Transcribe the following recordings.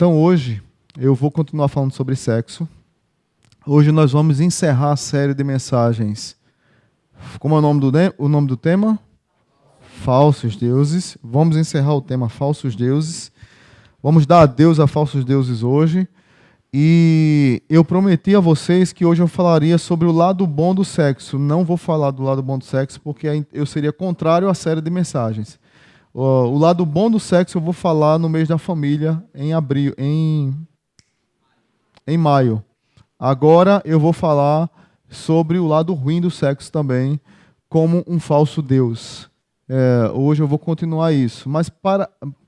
Então hoje eu vou continuar falando sobre sexo. Hoje nós vamos encerrar a série de mensagens. Como é o nome do tema? Falsos deuses. Vamos encerrar o tema falsos deuses. Vamos dar adeus a falsos deuses hoje. E eu prometi a vocês que hoje eu falaria sobre o lado bom do sexo. Não vou falar do lado bom do sexo porque eu seria contrário à série de mensagens. O lado bom do sexo eu vou falar no mês da família, em maio. Agora eu vou falar sobre o lado ruim do sexo também, como um falso deus. Hoje eu vou continuar isso. Mas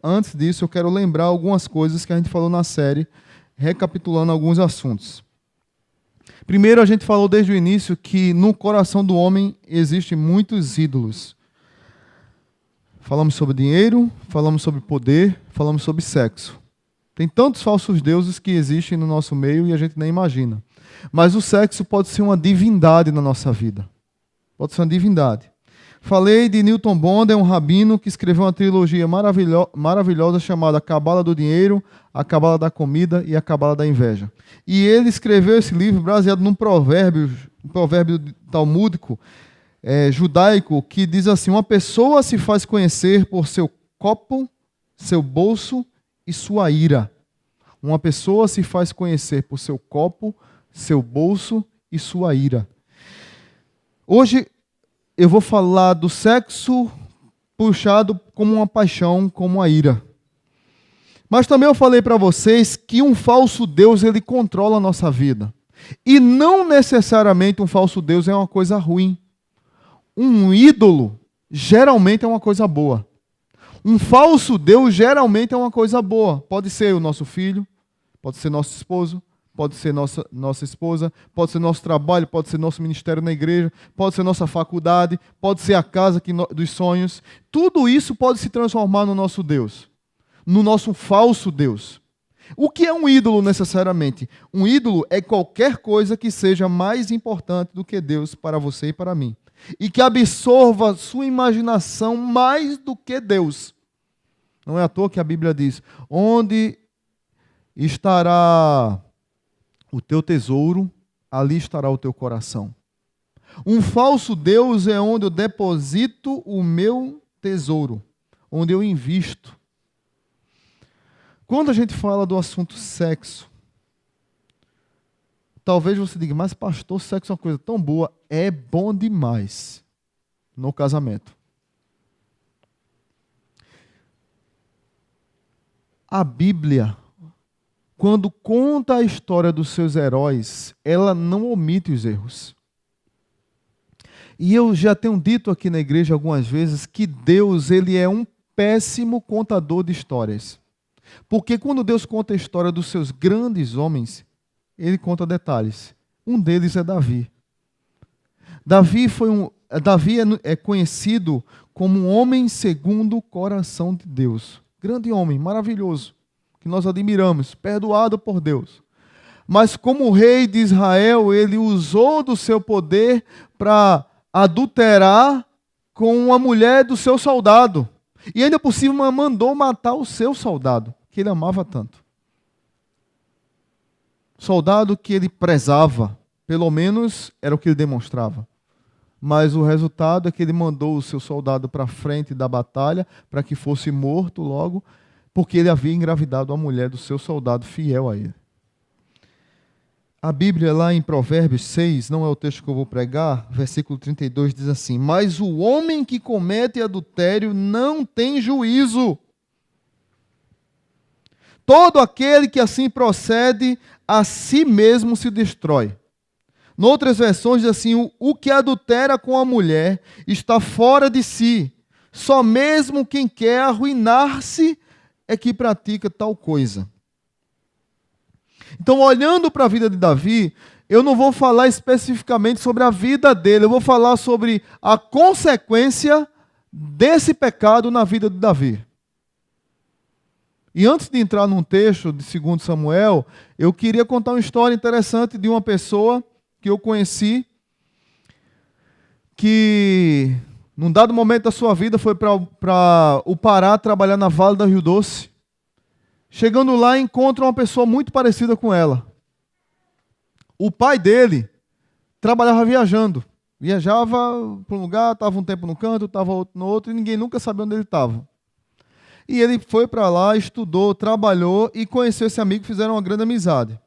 antes disso eu quero lembrar algumas coisas que a gente falou na série, recapitulando alguns assuntos. Primeiro, a gente falou desde o início que no coração do homem existem muitos ídolos. Falamos sobre dinheiro, falamos sobre poder, falamos sobre sexo. Tem tantos falsos deuses que existem no nosso meio e a gente nem imagina. Mas o sexo pode ser uma divindade na nossa vida. Pode ser uma divindade. Falei de Newton Bonda, um rabino que escreveu uma trilogia maravilhosa chamada A Cabala do Dinheiro, A Cabala da Comida e A Cabala da Inveja. E ele escreveu esse livro baseado num provérbio talmúdico, judaico, que diz assim: uma pessoa se faz conhecer por seu copo, seu bolso e sua ira. Uma pessoa se faz conhecer por seu copo, seu bolso e sua ira. Hoje eu vou falar do sexo puxado como uma paixão, como a ira. Mas também eu falei para vocês que um falso Deus, ele controla a nossa vida. E não necessariamente um falso Deus é uma coisa ruim. Um ídolo geralmente é uma coisa boa. Um falso Deus geralmente é uma coisa boa. Pode ser o nosso filho, pode ser nosso esposo, pode ser nossa esposa, pode ser nosso trabalho, pode ser nosso ministério na igreja, pode ser nossa faculdade, pode ser a casa dos sonhos. Tudo isso pode se transformar no nosso Deus, no nosso falso Deus. O que é um ídolo necessariamente? Um ídolo é qualquer coisa que seja mais importante do que Deus para você e para mim. E que absorva sua imaginação mais do que Deus. Não é à toa que a Bíblia diz: onde estará o teu tesouro, ali estará o teu coração. Um falso Deus é onde eu deposito o meu tesouro, onde eu invisto. Quando a gente fala do assunto sexo, talvez você diga: mas pastor, sexo é uma coisa tão boa. É bom demais no casamento. A Bíblia, quando conta a história dos seus heróis, ela não omite os erros. E eu já tenho dito aqui na igreja algumas vezes que Deus, ele é um péssimo contador de histórias. Porque quando Deus conta a história dos seus grandes homens, ele conta detalhes. Um deles é Davi. Davi é conhecido como um homem segundo o coração de Deus. Grande homem, maravilhoso, que nós admiramos, perdoado por Deus. Mas como rei de Israel, ele usou do seu poder para adulterar com a mulher do seu soldado. E ainda por cima mandou matar o seu soldado, que ele amava tanto. Soldado que ele prezava, pelo menos era o que ele demonstrava. Mas o resultado é que ele mandou o seu soldado para a frente da batalha, para que fosse morto logo, porque ele havia engravidado a mulher do seu soldado fiel a ele. A Bíblia lá em Provérbios 6, não é o texto que eu vou pregar, versículo 32 diz assim: mas o homem que comete adultério não tem juízo. Todo aquele que assim procede, a si mesmo se destrói. Noutras versões diz assim: o que adultera com a mulher está fora de si. Só mesmo quem quer arruinar-se é que pratica tal coisa. Então, olhando para a vida de Davi, eu não vou falar especificamente sobre a vida dele, eu vou falar sobre a consequência desse pecado na vida de Davi. E antes de entrar num texto de 2 Samuel, eu queria contar uma história interessante de uma pessoa que eu conheci, que num dado momento da sua vida foi para o Pará trabalhar na Vale do Rio Doce. Chegando lá, encontra uma pessoa muito parecida com ela. O pai dele trabalhava viajando. Viajava para um lugar, estava um tempo no canto, estava outro no outro, e ninguém nunca sabia onde ele estava. E ele foi para lá, estudou, trabalhou e conheceu esse amigo, fizeram uma grande amizade.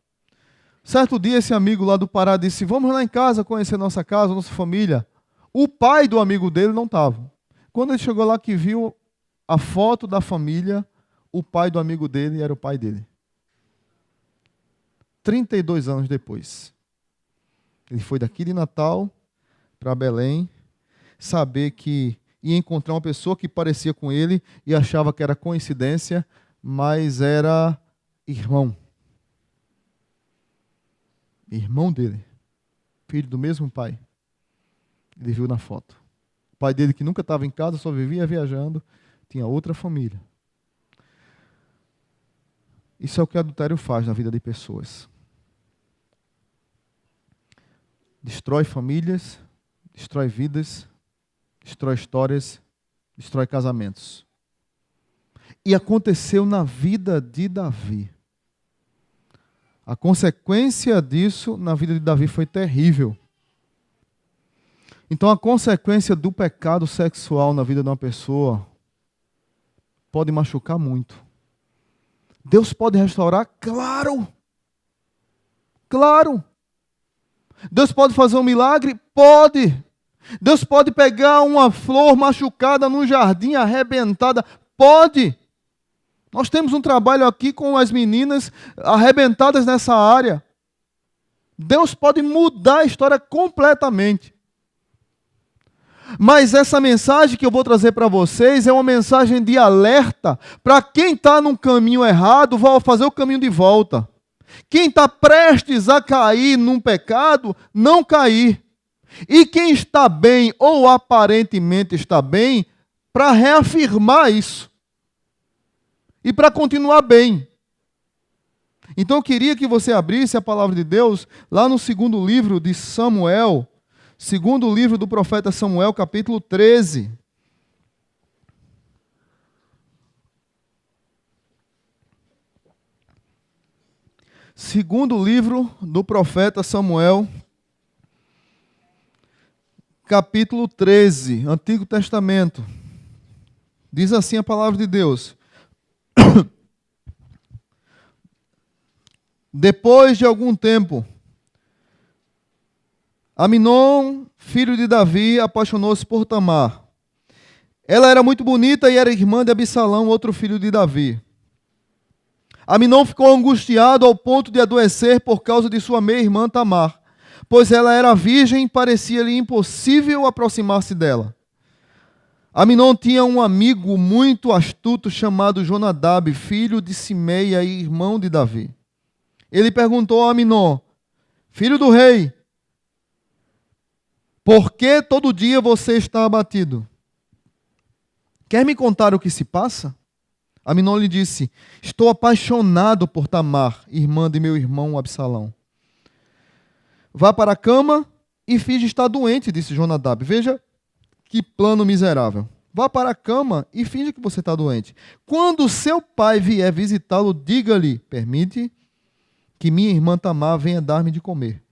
Certo dia, esse amigo lá do Pará disse: vamos lá em casa conhecer nossa casa, nossa família. O pai do amigo dele não estava. Quando ele chegou lá, que viu a foto da família, o pai do amigo dele era o pai dele. 32 anos depois. Ele foi daqui de Natal para Belém, saber que ia encontrar uma pessoa que parecia com ele e achava que era coincidência, mas era irmão. Irmão dele, filho do mesmo pai. Ele viu na foto. O pai dele, que nunca estava em casa, só vivia viajando, tinha outra família. Isso é o que o adultério faz na vida de pessoas. Destrói famílias, destrói vidas, destrói histórias, destrói casamentos. E aconteceu na vida de Davi. A consequência disso na vida de Davi foi terrível. Então, a consequência do pecado sexual na vida de uma pessoa pode machucar muito. Deus pode restaurar? Claro! Claro! Deus pode fazer um milagre? Pode! Deus pode pegar uma flor machucada num jardim, arrebentada? Pode! Nós temos um trabalho aqui com as meninas arrebentadas nessa área. Deus pode mudar a história completamente. Mas essa mensagem que eu vou trazer para vocês é uma mensagem de alerta para quem está num caminho errado, vai fazer o caminho de volta. Quem está prestes a cair num pecado, não cair. E quem está bem ou aparentemente está bem, para reafirmar isso. E para continuar bem. Então eu queria que você abrisse a palavra de Deus lá no segundo livro de Samuel, segundo livro do profeta Samuel, capítulo 13. Segundo livro do profeta Samuel, capítulo 13, Antigo Testamento. Diz assim a palavra de Deus: depois de algum tempo, Aminon, filho de Davi, apaixonou-se por Tamar. Ela era muito bonita e era irmã de Absalão, outro filho de Davi. Aminon ficou angustiado ao ponto de adoecer por causa de sua meia-irmã Tamar, pois ela era virgem e parecia-lhe impossível aproximar-se dela. Aminon tinha um amigo muito astuto chamado Jonadab, filho de Simeia e irmão de Davi. Ele perguntou a Aminon: filho do rei, por que todo dia você está abatido? Quer me contar o que se passa? Aminon lhe disse: estou apaixonado por Tamar, irmã de meu irmão Absalão. Vá para a cama e finge estar doente, disse Jonadab. Veja que plano miserável. Vá para a cama e finge que você está doente. Quando seu pai vier visitá-lo, diga-lhe: permite que minha irmã Tamar venha dar-me de comer.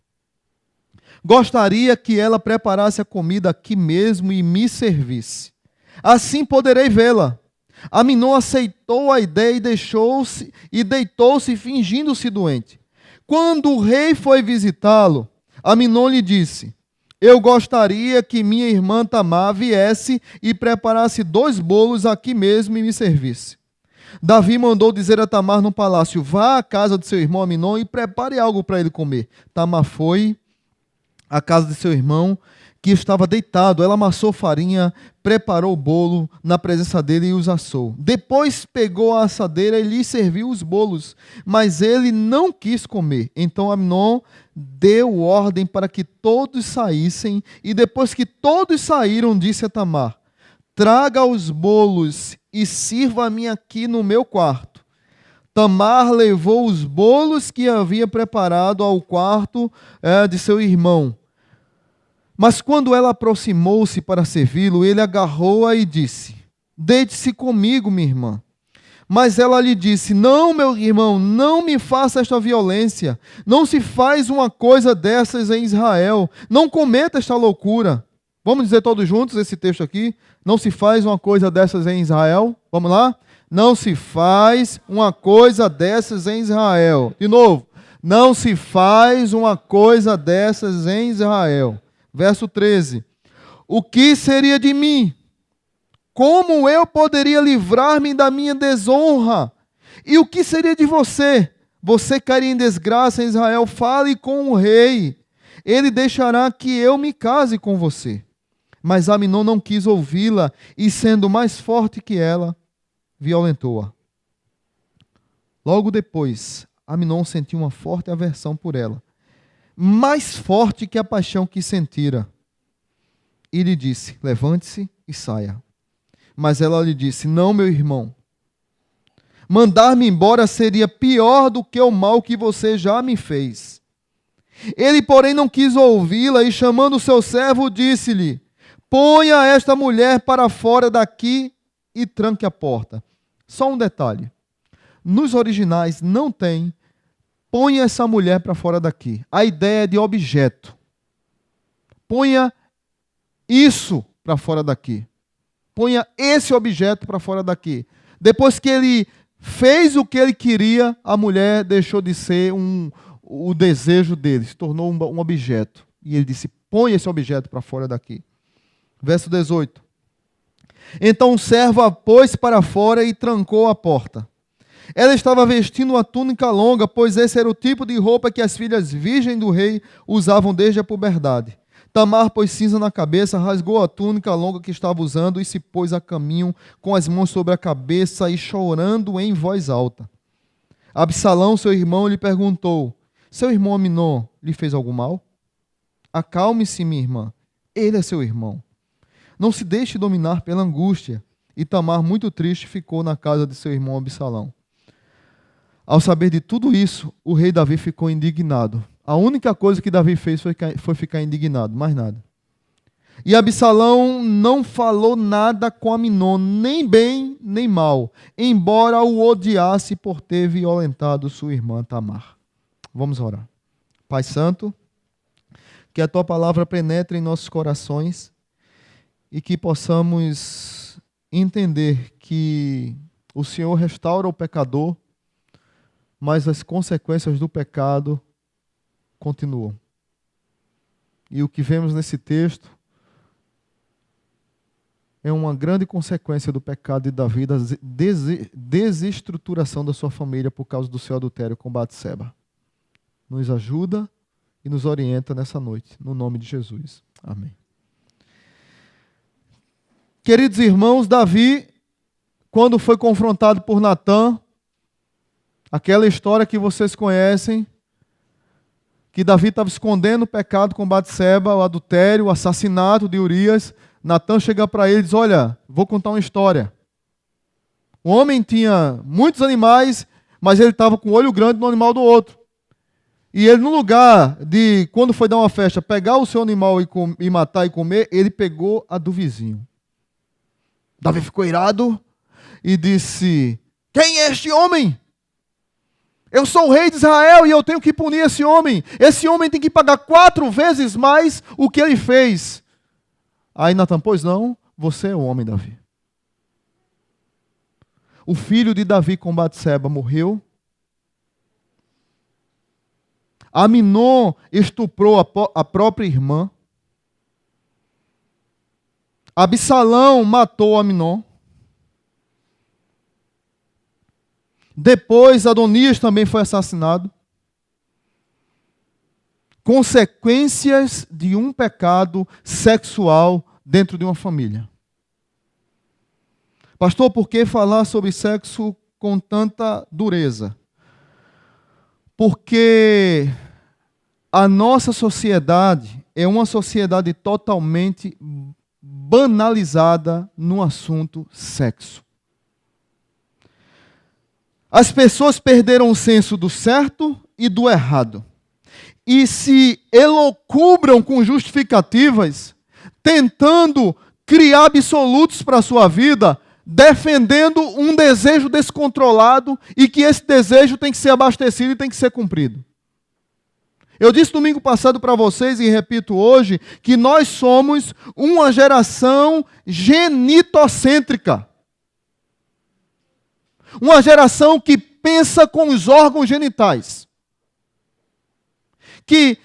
Gostaria que ela preparasse a comida aqui mesmo e me servisse. Assim poderei vê-la. Aminon aceitou a ideia e deitou-se fingindo-se doente. Quando o rei foi visitá-lo, Aminon lhe disse: eu gostaria que minha irmã Tamar viesse e preparasse 2 bolos aqui mesmo e me servisse. Davi mandou dizer a Tamar no palácio: vá à casa de seu irmão Aminon e prepare algo para ele comer. Tamar foi à casa de seu irmão, que estava deitado. Ela amassou farinha, preparou o bolo na presença dele e os assou. Depois pegou a assadeira e lhe serviu os bolos, mas ele não quis comer. Então Aminon deu ordem para que todos saíssem, e depois que todos saíram, disse a Tamar: traga os bolos e sirva-me aqui no meu quarto. Tamar levou os bolos que havia preparado ao quarto de seu irmão. Mas quando ela aproximou-se para servi-lo, ele agarrou-a e disse: deite-se comigo, minha irmã. Mas ela lhe disse: não, meu irmão, não me faça esta violência. Não se faz uma coisa dessas em Israel. Não cometa esta loucura. Vamos dizer todos juntos esse texto aqui? Não se faz uma coisa dessas em Israel. Vamos lá? Não se faz uma coisa dessas em Israel. De novo. Não se faz uma coisa dessas em Israel. Verso 13. O que seria de mim? Como eu poderia livrar-me da minha desonra? E o que seria de você? Você cairia em desgraça em Israel. Fale com o rei. Ele deixará que eu me case com você. Mas Aminon não quis ouvi-la e, sendo mais forte que ela, violentou-a. Logo depois, Aminon sentiu uma forte aversão por ela, mais forte que a paixão que sentira. E lhe disse: levante-se e saia. Mas ela lhe disse: não, meu irmão. Mandar-me embora seria pior do que o mal que você já me fez. Ele, porém, não quis ouvi-la e, chamando o seu servo, disse-lhe: ponha esta mulher para fora daqui e tranque a porta. Só um detalhe. Nos originais não tem ponha essa mulher para fora daqui. A ideia é de objeto. Ponha isso para fora daqui. Ponha esse objeto para fora daqui. Depois que ele fez o que ele queria, a mulher deixou de ser o desejo dele, se tornou um objeto. E ele disse: ponha esse objeto para fora daqui. Verso 18. Então o servo a pôs para fora e trancou a porta. Ela estava vestindo uma túnica longa, pois esse era o tipo de roupa que as filhas virgens do rei usavam desde a puberdade. Tamar pôs cinza na cabeça, rasgou a túnica longa que estava usando e se pôs a caminho com as mãos sobre a cabeça e chorando em voz alta. Absalão, seu irmão, lhe perguntou: seu irmão Aminon lhe fez algum mal? Acalme-se, minha irmã, ele é seu irmão. Não se deixe dominar pela angústia. E Tamar, muito triste, ficou na casa de seu irmão Absalão. Ao saber de tudo isso, o rei Davi ficou indignado. A única coisa que Davi fez foi ficar indignado, mais nada. E Absalão não falou nada com Aminon, nem bem nem mal, embora o odiasse por ter violentado sua irmã Tamar. Vamos orar. Pai Santo, que a Tua palavra penetre em nossos corações e que possamos entender que o Senhor restaura o pecador, mas as consequências do pecado continuam. E o que vemos nesse texto é uma grande consequência do pecado de Davi, da desestruturação da sua família por causa do seu adultério com Batseba. Nos ajuda e nos orienta nessa noite, no nome de Jesus. Amém. Queridos irmãos, Davi, quando foi confrontado por Natã, aquela história que vocês conhecem, que Davi estava escondendo o pecado com Batseba, o adultério, o assassinato de Urias. Natã chega para ele e diz: olha, vou contar uma história. O homem tinha muitos animais, mas ele estava com o olho grande no animal do outro. E ele, no lugar de, quando foi dar uma festa, pegar o seu animal e matar e comer, ele pegou a do vizinho. Davi ficou irado e disse: quem é este homem? Eu sou o rei de Israel e eu tenho que punir esse homem. Esse homem tem que pagar 4 vezes mais o que ele fez. Aí Natã: pois não, você é o homem, Davi. O filho de Davi com Batseba morreu. Aminon estuprou a própria irmã. Absalão matou Aminon. Depois, Adonias também foi assassinado. Consequências de um pecado sexual dentro de uma família. Pastor, por que falar sobre sexo com tanta dureza? Porque a nossa sociedade é uma sociedade totalmente banalizada no assunto sexo. As pessoas perderam o senso do certo e do errado. E se elocubram com justificativas, tentando criar absolutos para a sua vida, defendendo um desejo descontrolado e que esse desejo tem que ser abastecido e tem que ser cumprido. Eu disse domingo passado para vocês e repito hoje que nós somos uma geração genitocêntrica. Uma geração que pensa com os órgãos genitais. Que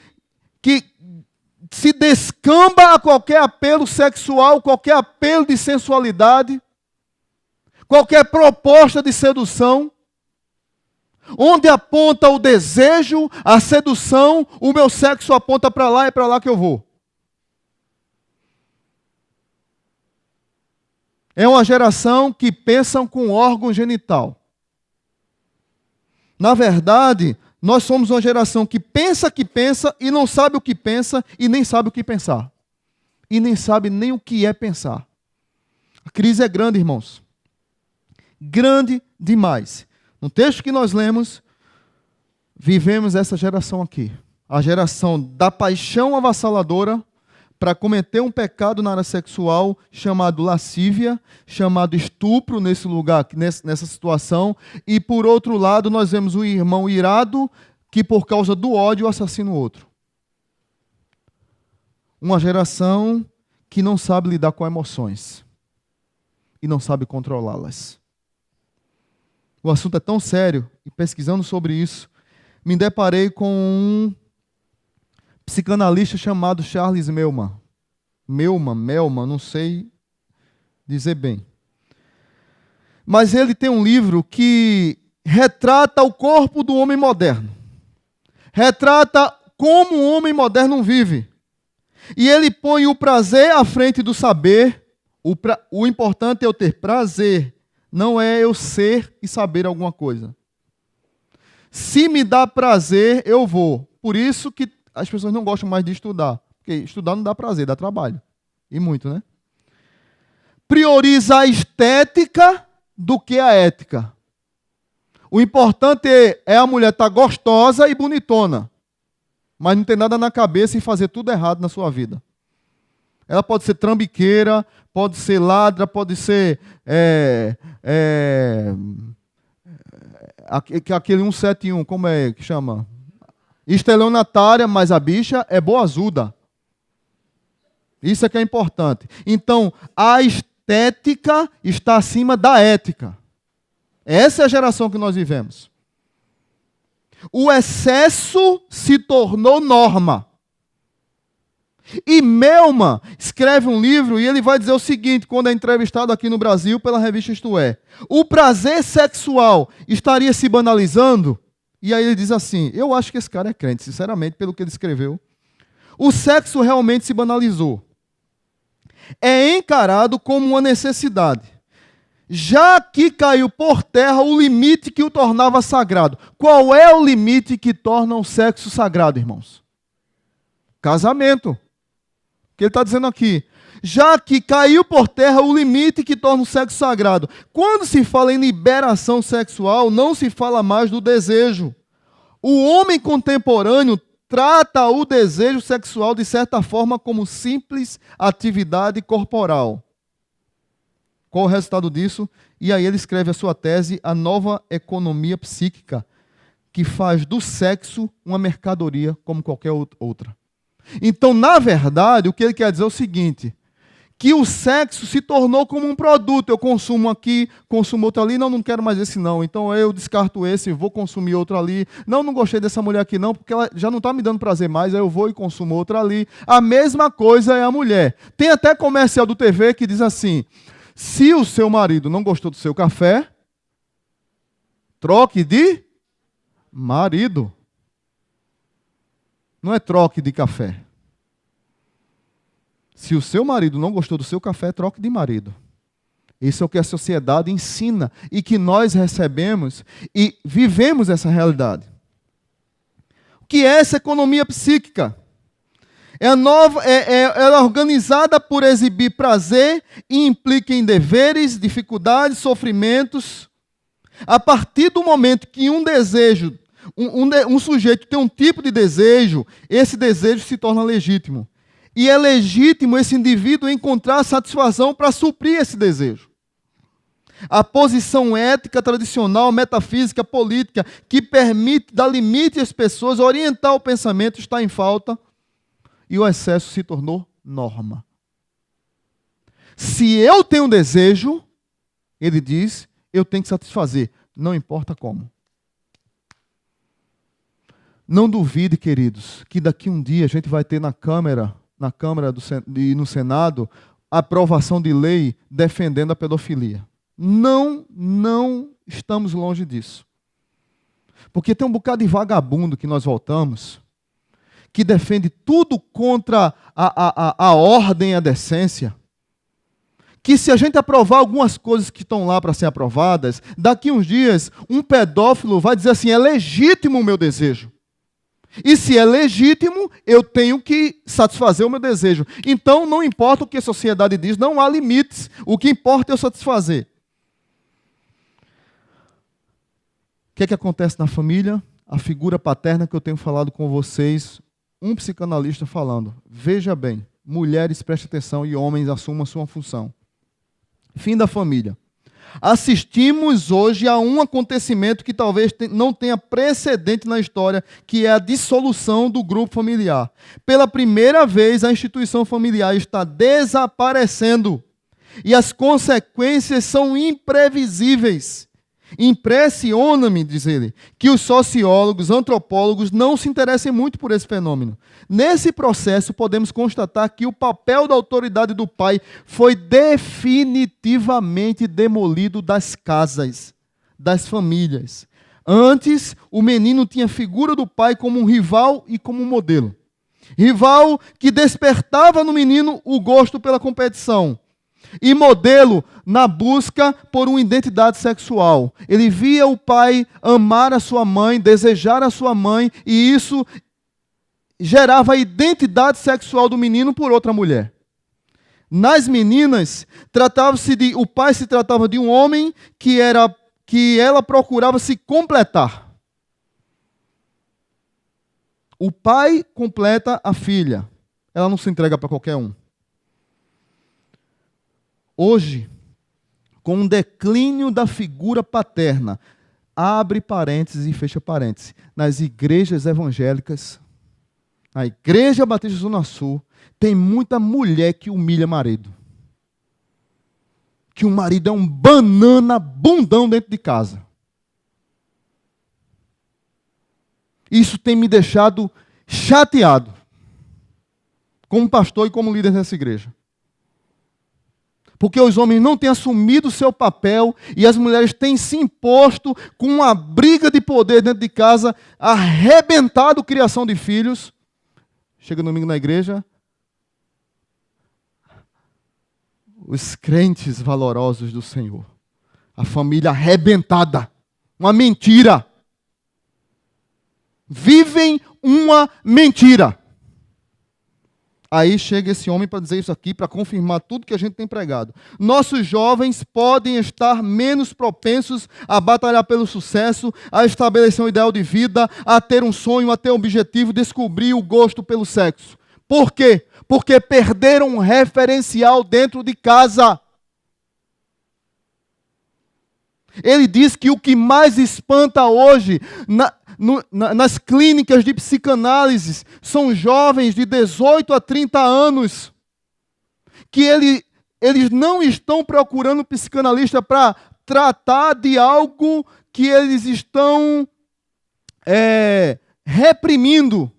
se descamba a qualquer apelo sexual, qualquer apelo de sensualidade, qualquer proposta de sedução, onde aponta o desejo, a sedução, o meu sexo aponta para lá, é para lá que eu vou. É uma geração que pensa com órgão genital. Na verdade, nós somos uma geração que pensa e não sabe o que pensa e nem sabe o que pensar. E nem sabe nem o que é pensar. A crise é grande, irmãos. Grande demais. No texto que nós lemos, vivemos essa geração aqui. A geração da paixão avassaladora para cometer um pecado na área sexual chamado lascívia, chamado estupro nesse lugar, nessa situação. E, por outro lado, nós vemos o irmão irado que, por causa do ódio, assassina o outro. Uma geração que não sabe lidar com emoções e não sabe controlá-las. O assunto é tão sério, e pesquisando sobre isso, me deparei com um psicanalista chamado Charles Melman, não sei dizer bem. Mas ele tem um livro que retrata o corpo do homem moderno. Retrata como o homem moderno vive. E ele põe o prazer à frente do saber. O importante é eu ter prazer, não é eu ser e saber alguma coisa. Se me dá prazer, eu vou. Por isso que as pessoas não gostam mais de estudar. Porque estudar não dá prazer, dá trabalho. E muito, né? Prioriza a estética do que a ética. O importante é a mulher estar gostosa e bonitona. Mas não tem nada na cabeça e fazer tudo errado na sua vida. Ela pode ser trambiqueira, pode ser ladra, pode ser aquele 171, como é que chama? Estelionatária, mas a bicha é boazuda. Isso é que é importante. Então, a estética está acima da ética. Essa é a geração que nós vivemos. O excesso se tornou norma. E Melman escreve um livro e ele vai dizer o seguinte, quando é entrevistado aqui no Brasil pela revista Isto É. O prazer sexual estaria se banalizando? E aí ele diz assim, eu acho que esse cara é crente, sinceramente, pelo que ele escreveu. O sexo realmente se banalizou. É encarado como uma necessidade, já que caiu por terra o limite que o tornava sagrado. Qual é o limite que torna o sexo sagrado, irmãos? Casamento. O que ele está dizendo aqui? Já que caiu por terra o limite que torna o sexo sagrado. Quando se fala em liberação sexual, não se fala mais do desejo. O homem contemporâneo trata o desejo sexual, de certa forma, como simples atividade corporal. Qual o resultado disso? E aí ele escreve a sua tese, A Nova Economia Psíquica, que faz do sexo uma mercadoria como qualquer outra. Então, na verdade, o que ele quer dizer é o seguinte, que o sexo se tornou como um produto. Eu consumo aqui, consumo outro ali, não quero mais esse não. Então eu descarto esse, vou consumir outro ali. Não gostei dessa mulher aqui não, porque ela já não está me dando prazer mais, aí eu vou e consumo outro ali. A mesma coisa é a mulher. Tem até comercial do TV que diz assim, se o seu marido não gostou do seu café, troque de marido. Não é troque de café. Se o seu marido não gostou do seu café, troque de marido. Isso é o que a sociedade ensina e que nós recebemos e vivemos essa realidade. O que é essa economia psíquica? Ela é organizada por exibir prazer e implica em deveres, dificuldades, sofrimentos. A partir do momento que um desejo, um sujeito tem um tipo de desejo, esse desejo se torna legítimo. E é legítimo esse indivíduo encontrar satisfação para suprir esse desejo. A posição ética, tradicional, metafísica, política, que permite dar limite às pessoas, orientar o pensamento, está em falta. E o excesso se tornou norma. Se eu tenho um desejo, ele diz, eu tenho que satisfazer, não importa como. Não duvide, queridos, que daqui um dia a gente vai ter na Câmara e no Senado, a aprovação de lei defendendo a pedofilia. Não estamos longe disso. Porque tem um bocado de vagabundo que nós voltamos, que defende tudo contra a ordem e a decência, que se a gente aprovar algumas coisas que estão lá para ser aprovadas, daqui uns dias um pedófilo vai dizer assim, é legítimo o meu desejo. E se é legítimo, eu tenho que satisfazer o meu desejo. Então, não importa o que a sociedade diz, não há limites. O que importa é eu satisfazer. O que é que acontece na família? A figura paterna que eu tenho falado com vocês, um psicanalista falando. Veja bem, mulheres prestem atenção e homens assumam a sua função. Fim da família. Assistimos hoje a um acontecimento que talvez não tenha precedente na história, que é a dissolução do grupo familiar. Pela primeira vez, a instituição familiar está desaparecendo. E as consequências são imprevisíveis. Impressiona-me, diz ele, que os sociólogos, antropólogos não se interessem muito por esse fenômeno. Nesse processo, podemos constatar que o papel da autoridade do pai foi definitivamente demolido das casas, das famílias. Antes, o menino tinha a figura do pai como um rival e como um modelo. Rival que despertava no menino o gosto pela competição. E modelo na busca por uma identidade sexual. Ele via o pai amar a sua mãe, desejar a sua mãe, e isso gerava a identidade sexual do menino por outra mulher. Nas meninas, o pai se tratava de um homem que ela procurava se completar. O pai completa a filha. Ela não se entrega para qualquer um. Hoje, com o declínio da figura paterna, abre parênteses e fecha parênteses, nas igrejas evangélicas, na Igreja Batista Zona Sul, tem muita mulher que humilha marido. Que o marido é um banana bundão dentro de casa. Isso tem me deixado chateado, como pastor e como líder dessa igreja. Porque os homens não têm assumido o seu papel e as mulheres têm se imposto com uma briga de poder dentro de casa, arrebentado a criação de filhos. Chega no domingo na igreja, os crentes valorosos do Senhor, a família arrebentada, uma mentira. Vivem uma mentira. Aí chega esse homem para dizer isso aqui, para confirmar tudo que a gente tem pregado. Nossos jovens podem estar menos propensos a batalhar pelo sucesso, a estabelecer um ideal de vida, a ter um sonho, a ter um objetivo, descobrir o gosto pelo sexo. Por quê? Porque perderam um referencial dentro de casa. Ele diz que o que mais espanta hoje nas clínicas de psicanálise são jovens de 18 a 30 anos que eles não estão procurando um psicanalista para tratar de algo que eles estão reprimindo.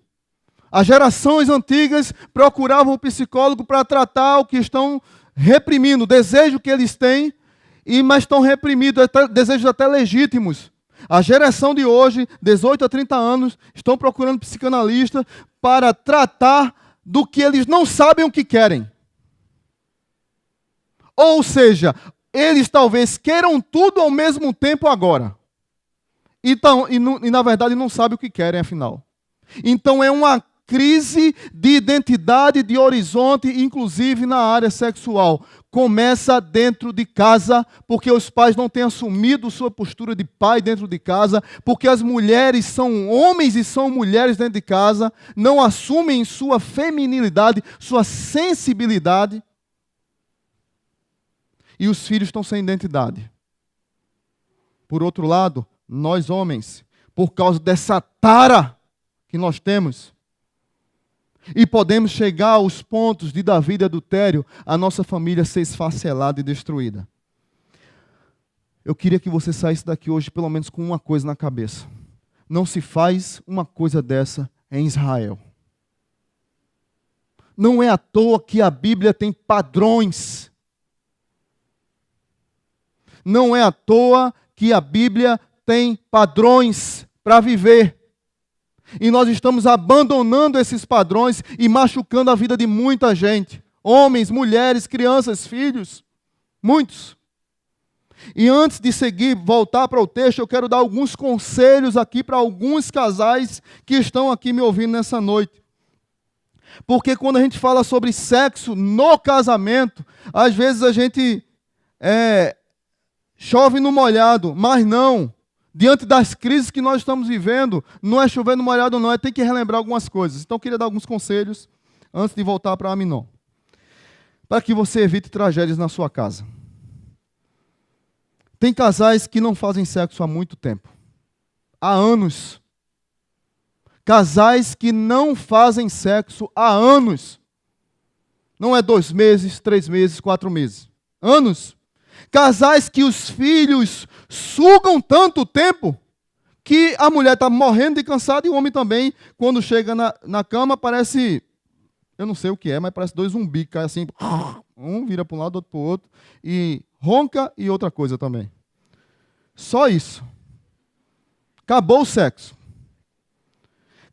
As gerações antigas procuravam um psicólogo para tratar o que estão reprimindo, o desejo que eles têm, mas estão reprimidos, desejos até legítimos. A geração de hoje, 18 a 30 anos, estão procurando psicanalista para tratar do que eles não sabem o que querem. Ou seja, eles talvez queiram tudo ao mesmo tempo agora. E na verdade não sabem o que querem, afinal. Então é uma crise de identidade, de horizonte, inclusive na área sexual. Começa dentro de casa, porque os pais não têm assumido sua postura de pai dentro de casa, porque as mulheres são homens e são mulheres dentro de casa, não assumem sua feminilidade, sua sensibilidade, e os filhos estão sem identidade. por outro lado, nós homens, por causa dessa tara que nós temos, e podemos chegar aos pontos de Davi de adultério, a nossa família ser esfacelada e destruída. Eu queria que você saísse daqui hoje pelo menos com uma coisa na cabeça. Não se faz uma coisa dessa em Israel. Não é à toa que a Bíblia tem padrões. Não é à toa que a Bíblia tem padrões para viver. E nós estamos abandonando esses padrões e machucando a vida de muita gente. Homens, mulheres, crianças, filhos. Muitos. E antes de seguir, voltar para o texto, eu quero dar alguns conselhos aqui para alguns casais que estão aqui me ouvindo nessa noite. Porque quando a gente fala sobre sexo no casamento, às vezes a gente chove no molhado, mas não. Diante das crises que nós estamos vivendo, não é chover no molhado não, é ter que relembrar algumas coisas. Então eu queria dar alguns conselhos antes de voltar para Aminon. Para que você evite tragédias na sua casa. Tem casais que não fazem sexo há muito tempo. Há anos. Casais que não fazem sexo há anos. Não é 2 meses, 3 meses, 4 meses. Anos. Casais que os filhos sugam tanto tempo que a mulher está morrendo de cansada e o homem também, quando chega na cama, parece, eu não sei o que é, mas parece 2 zumbis, cai assim, um vira para um lado, outro para o outro, e ronca e outra coisa também. Só isso. Acabou o sexo.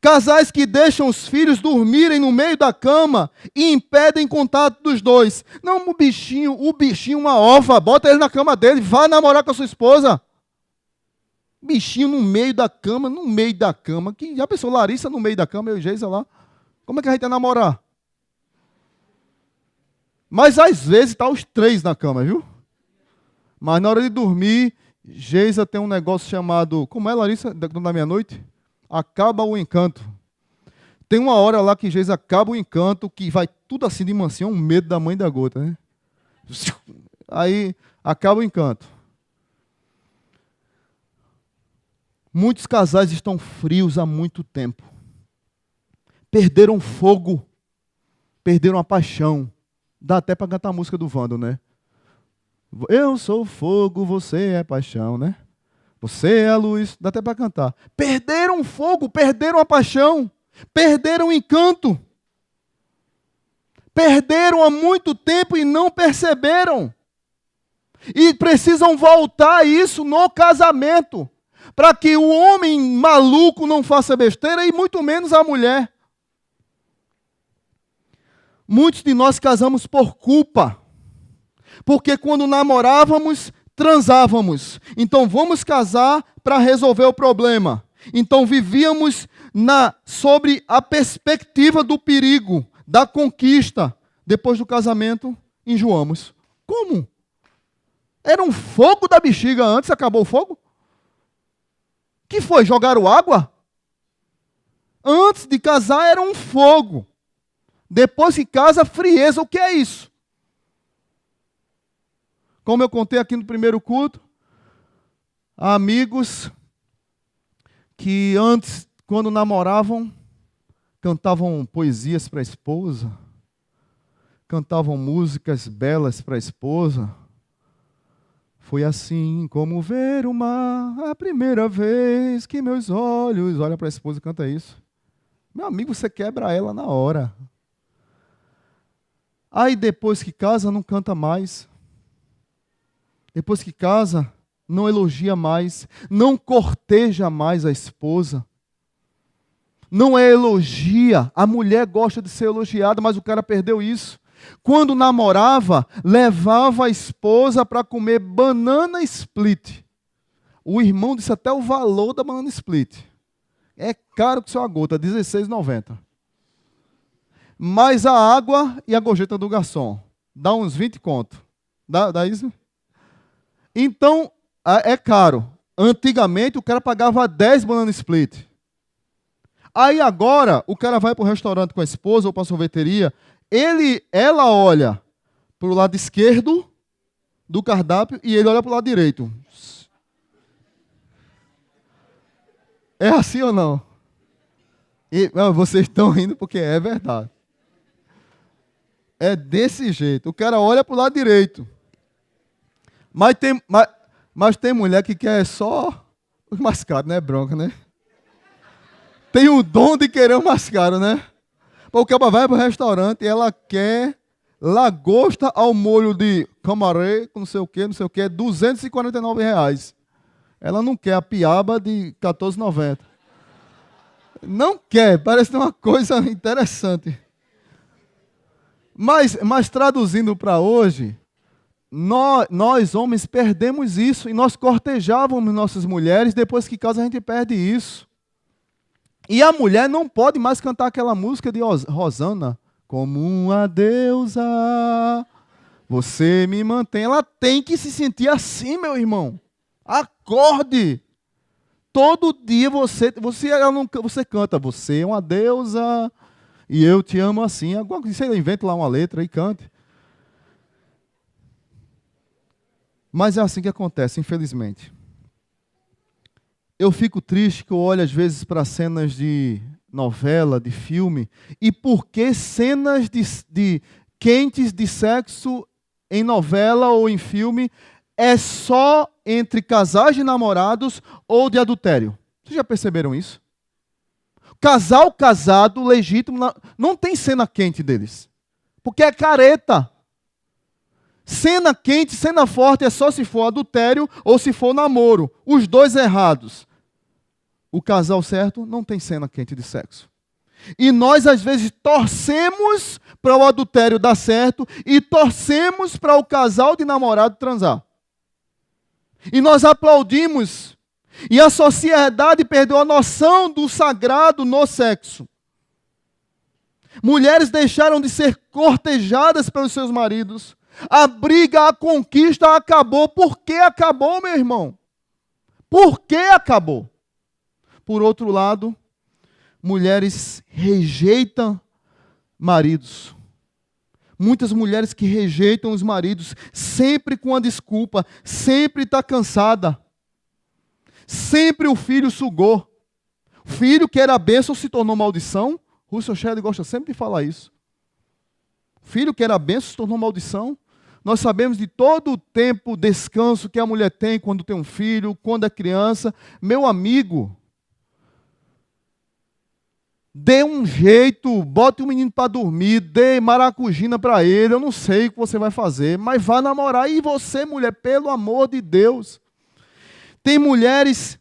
Casais que deixam os filhos dormirem no meio da cama e impedem contato dos dois. Não, o bichinho uma ova, bota ele na cama dele, vai namorar com a sua esposa. Bichinho no meio da cama. Que, já pensou Larissa no meio da cama, eu e Geisa lá? Como é que a gente ia namorar? Mas às vezes tá os 3 na cama, viu? Mas na hora de dormir, Geisa tem um negócio chamado, como é, Larissa, da meia-noite? Acaba o encanto. Tem uma hora lá que Geisa acaba o encanto, que vai tudo assim de mansinho, um medo da mãe da gota, né? Aí acaba o encanto. Muitos casais estão frios há muito tempo. Perderam o fogo. Perderam a paixão. Dá até para cantar a música do Vando, né? Eu sou fogo, você é paixão, né? Você é a luz, dá até para cantar. Perderam o fogo, perderam a paixão, perderam o encanto. Perderam há muito tempo e não perceberam. E precisam voltar a isso no casamento, para que o homem maluco não faça besteira e muito menos a mulher. Muitos de nós casamos por culpa, porque quando namorávamos, transávamos. Então vamos casar para resolver o problema. Então vivíamos sobre a perspectiva do perigo, da conquista. Depois do casamento, enjoamos. Como? Era um fogo da bexiga antes, acabou o fogo? Que foi? Jogaram água? Antes de casar era um fogo. Depois que casa, frieza. O que é isso? Como eu contei aqui no primeiro culto, há amigos que antes, quando namoravam, cantavam poesias para a esposa, cantavam músicas belas para a esposa. Foi assim como ver o mar a primeira vez que meus olhos... Olha para a esposa e canta isso. Meu amigo, você quebra ela na hora. Aí depois que casa, não canta mais. Depois que casa, não elogia mais, não corteja mais a esposa. Não é elogia. A mulher gosta de ser elogiada, mas o cara perdeu isso. Quando namorava, levava a esposa para comer banana split. O irmão disse até o valor da banana split. É caro que só a gota, R$16,90. Mais a água e a gorjeta do garçom. Dá uns 20 conto. Dá isso? Então, é caro. Antigamente, o cara pagava 10 banana split. Aí agora, o cara vai para o restaurante com a esposa ou para a sorveteria, ela olha para o lado esquerdo do cardápio e ele olha para o lado direito. É assim ou não? Não, vocês estão rindo porque é verdade. É desse jeito. O cara olha para o lado direito. Mas tem mulher que quer só os mais caros, né? Bronca, né? Tem o dom de querer o mais caro, né? O cara vai para o restaurante e ela quer lagosta ao molho de camarão, com não sei o que, R$ 249. Ela não quer a piaba de R$ 14,90. Não quer, parece uma coisa interessante. Mas traduzindo para hoje, nós homens perdemos isso e nós cortejávamos nossas mulheres, depois que casa a gente perde isso. E a mulher não pode mais cantar aquela música de Rosana, como uma deusa, você me mantém. Ela tem que se sentir assim, meu irmão. Acorde. Todo dia você canta, você é uma deusa e eu te amo assim. Agora você inventa lá uma letra e cante. Mas é assim que acontece, infelizmente. Eu fico triste que eu olho às vezes para cenas de novela, de filme, e por que cenas de quentes de sexo em novela ou em filme é só entre casais de namorados ou de adultério? Vocês já perceberam isso? Casal casado, legítimo, não tem cena quente deles, porque é careta. Cena quente, cena forte é só se for adultério ou se for namoro. Os dois errados. O casal certo não tem cena quente de sexo. E nós, às vezes, torcemos para o adultério dar certo e torcemos para o casal de namorado transar. E nós aplaudimos. E a sociedade perdeu a noção do sagrado no sexo. Mulheres deixaram de ser cortejadas pelos seus maridos. A briga, a conquista acabou. Por que acabou, meu irmão? Por que acabou? Por outro lado, mulheres rejeitam maridos. Muitas mulheres que rejeitam os maridos, sempre com a desculpa, sempre está cansada. Sempre o filho sugou. O filho que era bênção se tornou maldição. Russell Shedd gosta sempre de falar isso. O filho que era bênção se tornou maldição. Nós sabemos de todo o tempo, descanso que a mulher tem quando tem um filho, quando é criança. Meu amigo, dê um jeito, bote o menino para dormir, dê maracujina para ele, eu não sei o que você vai fazer, mas vá namorar. E você, mulher, pelo amor de Deus. Tem mulheres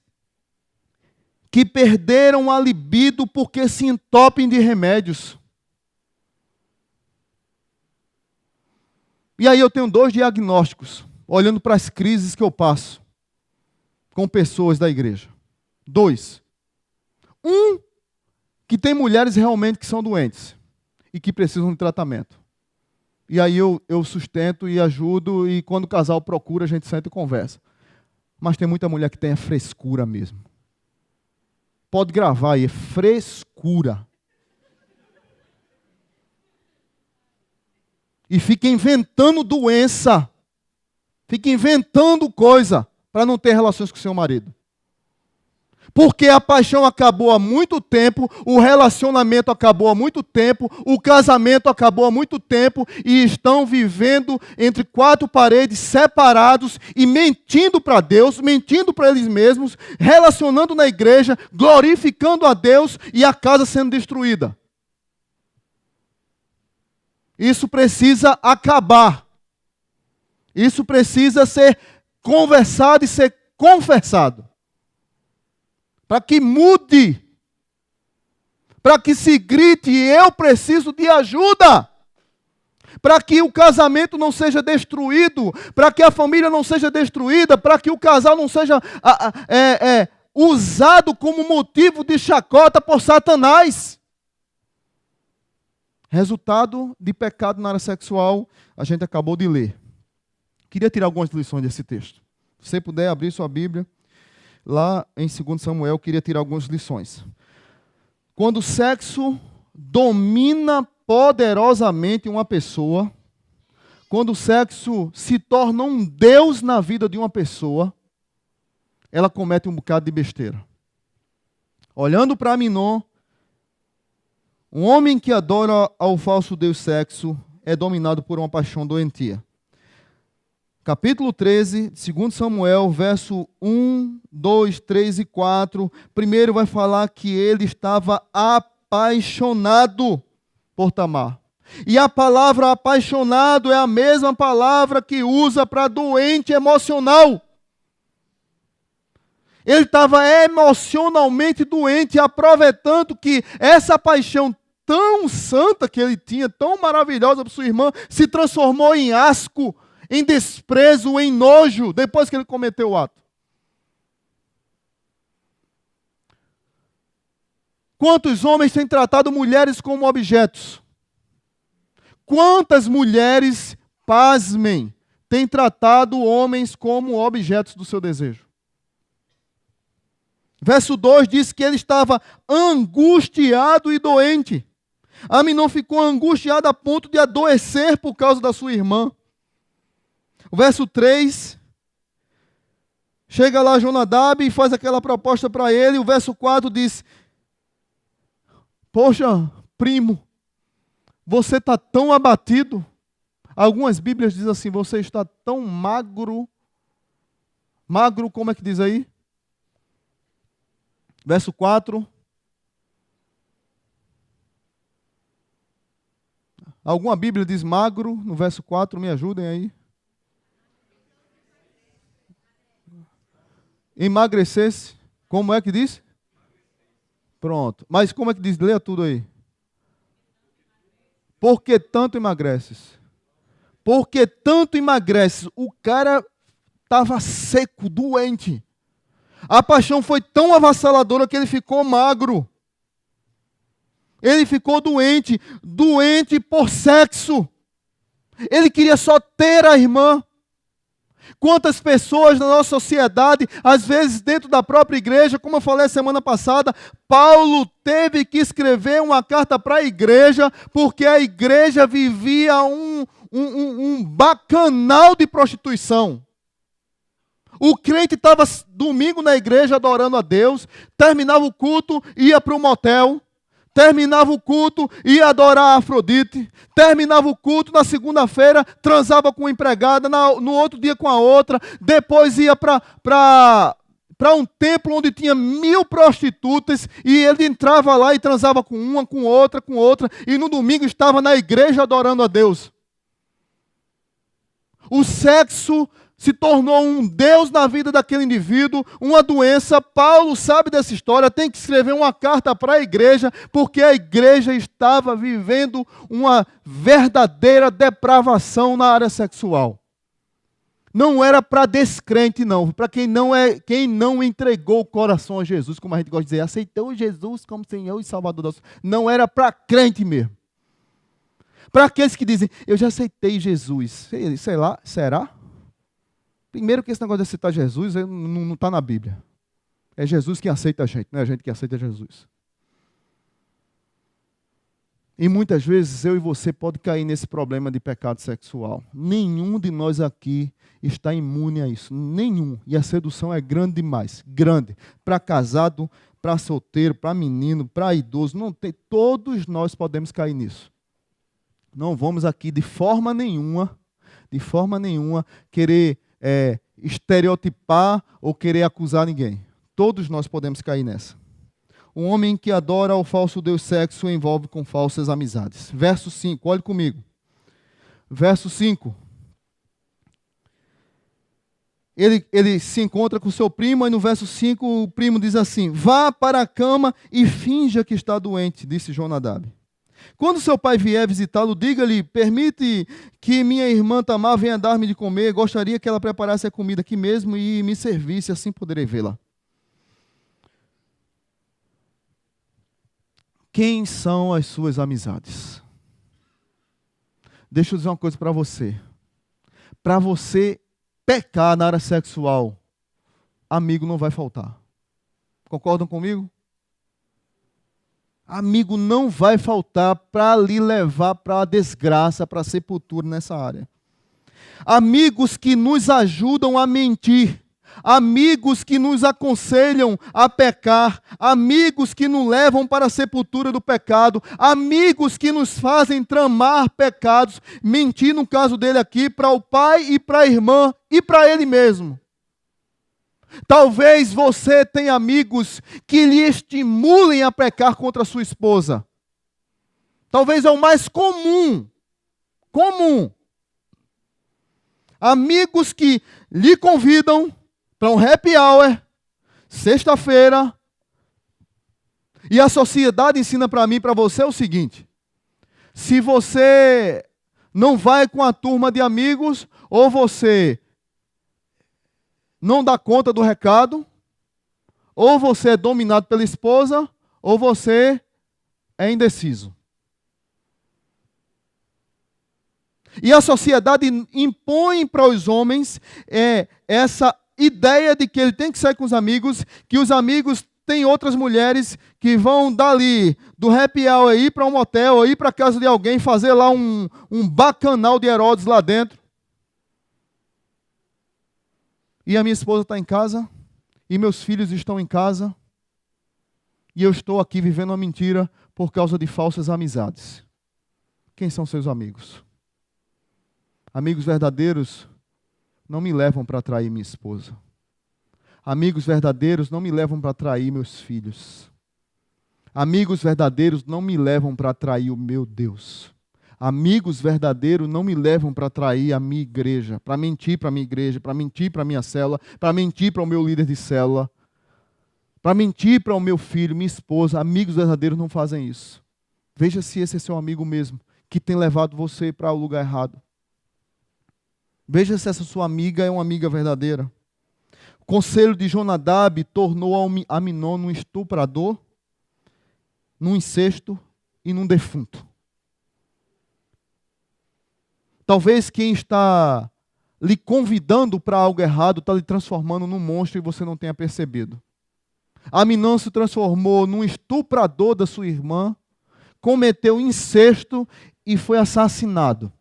que perderam a libido porque se entopem de remédios. E aí eu tenho 2 diagnósticos, olhando para as crises que eu passo com pessoas da igreja. 2. Que tem mulheres realmente que são doentes e que precisam de tratamento. E aí eu sustento e ajudo, e quando o casal procura, a gente senta e conversa. Mas tem muita mulher que tem a frescura mesmo. Pode gravar aí, é frescura. E fica inventando doença. Fica inventando coisa para não ter relações com seu marido. Porque a paixão acabou há muito tempo, o relacionamento acabou há muito tempo, o casamento acabou há muito tempo e estão vivendo entre 4 paredes, separados e mentindo para Deus, mentindo para eles mesmos, relacionando na igreja, glorificando a Deus e a casa sendo destruída. Isso precisa acabar. Isso precisa ser conversado e ser confessado. Para que mude, para que se grite, eu preciso de ajuda, para que o casamento não seja destruído, para que a família não seja destruída, para que o casal não seja usado como motivo de chacota por Satanás. Resultado de pecado na área sexual, a gente acabou de ler. Queria tirar algumas lições desse texto. Se você puder abrir sua Bíblia, lá em 2 Samuel, eu queria tirar algumas lições. Quando o sexo domina poderosamente uma pessoa, quando o sexo se torna um Deus na vida de uma pessoa, ela comete um bocado de besteira. Olhando para Aminon, um homem que adora ao falso deus sexo é dominado por uma paixão doentia. Capítulo 13, 2 Samuel, verso 1, 2, 3 e 4. Primeiro vai falar que ele estava apaixonado por Tamar. E a palavra apaixonado é a mesma palavra que usa para doente emocional. Ele estava emocionalmente doente, aproveitando que essa paixão tão santa que ele tinha, tão maravilhosa para sua irmã, se transformou em asco, em desprezo, em nojo, depois que ele cometeu o ato. Quantos homens têm tratado mulheres como objetos? Quantas mulheres, pasmem, têm tratado homens como objetos do seu desejo? Verso 2 diz que ele estava angustiado e doente. Aminon ficou angustiado a ponto de adoecer por causa da sua irmã. O verso 3, chega lá Jonadab e faz aquela proposta para ele. O verso 4 diz: poxa, primo, você está tão abatido. Algumas Bíblias dizem assim: você está tão magro. Magro, como é que diz aí? Verso 4. Alguma Bíblia diz magro no verso 4, me ajudem aí. Emagrecesse. Como é que diz? Pronto. Mas como é que diz? Leia tudo aí. Porque tanto emagreces? Porque tanto emagreces? O cara estava seco, doente. A paixão foi tão avassaladora que ele ficou magro. Ele ficou doente, doente por sexo. Ele queria só ter a irmã. Quantas pessoas na nossa sociedade, às vezes dentro da própria igreja, como eu falei a semana passada, Paulo teve que escrever uma carta para a igreja, porque a igreja vivia um bacanal de prostituição. O crente estava domingo na igreja adorando a Deus, terminava o culto, ia para o motel, terminava o culto, ia adorar a Afrodite, terminava o culto, na segunda-feira transava com uma empregada, no outro dia com a outra, depois ia para um templo onde tinha 1000 prostitutas, e ele entrava lá e transava com uma, com outra, e no domingo estava na igreja adorando a Deus. O sexo se tornou um Deus na vida daquele indivíduo, uma doença. Paulo sabe dessa história, tem que escrever uma carta para a igreja, porque a igreja estava vivendo uma verdadeira depravação na área sexual. Não era para descrente, não. Para quem não entregou o coração a Jesus, como a gente gosta de dizer, aceitou Jesus como Senhor e Salvador da sua vida. Não era para crente mesmo. Para aqueles que dizem, eu já aceitei Jesus. Sei lá, será? Primeiro que esse negócio de aceitar Jesus não está na Bíblia. É Jesus que aceita a gente, não é a gente que aceita Jesus. E muitas vezes eu e você pode cair nesse problema de pecado sexual. Nenhum de nós aqui está imune a isso. Nenhum. E a sedução é grande demais. Grande. Para casado, para solteiro, para menino, para idoso. Não tem. Todos nós podemos cair nisso. Não vamos aqui de forma nenhuma querer estereotipar ou querer acusar ninguém. Todos nós podemos cair nessa. Um homem que adora o falso deus sexo envolve com falsas amizades. Verso 5, olhe comigo. Verso 5. Ele se encontra com seu primo, e no verso 5 o primo diz assim: vá para a cama e finja que está doente, disse Jonadab. Quando seu pai vier visitá-lo, diga-lhe, permite que minha irmã Tamar venha dar-me de comer, gostaria que ela preparasse a comida aqui mesmo e me servisse, assim poderei vê-la. Quem são as suas amizades? Deixa eu dizer uma coisa para você. Para você pecar na área sexual, amigo não vai faltar. Concordam comigo? Amigo não vai faltar para lhe levar para a desgraça, para a sepultura nessa área. Amigos que nos ajudam a mentir. amigos que nos aconselham a pecar, amigos que nos levam para a sepultura do pecado, amigos que nos fazem tramar pecados, mentir no caso dele aqui, para o pai e para a irmã e para ele mesmo. Talvez você tenha amigos que lhe estimulem a pecar contra a sua esposa. Talvez é o mais comum. Amigos que lhe convidam para um happy hour, sexta-feira, e a sociedade ensina para mim e para você o seguinte: se você não vai com a turma de amigos, ou você não dá conta do recado, ou você é dominado pela esposa, ou você é indeciso. E a sociedade impõe para os homens essa ideia de que ele tem que sair com os amigos, que os amigos têm outras mulheres que vão dali, do happy hour, ir para um motel, ir para a casa de alguém, fazer lá um bacanal de Herodes lá dentro. E a minha esposa está em casa, e meus filhos estão em casa, e eu estou aqui vivendo uma mentira por causa de falsas amizades. Quem são seus amigos? Amigos verdadeiros não me levam para trair minha esposa. Amigos verdadeiros não me levam para trair meus filhos. Amigos verdadeiros não me levam para trair o meu Deus. Amigos verdadeiros não me levam para trair a minha igreja, para mentir para a minha igreja, para mentir para a minha célula, para mentir para o meu líder de célula, para mentir para o meu filho, minha esposa. Amigos verdadeiros não fazem isso. Veja se esse é seu amigo mesmo, que tem levado você para o lugar errado. Veja se essa sua amiga é uma amiga verdadeira. O conselho de Jonadab tornou Aminon num estuprador, num incesto e num defunto. Talvez quem está lhe convidando para algo errado está lhe transformando num monstro e você não tenha percebido. Aminon se transformou num estuprador da sua irmã, cometeu incesto e foi assassinado.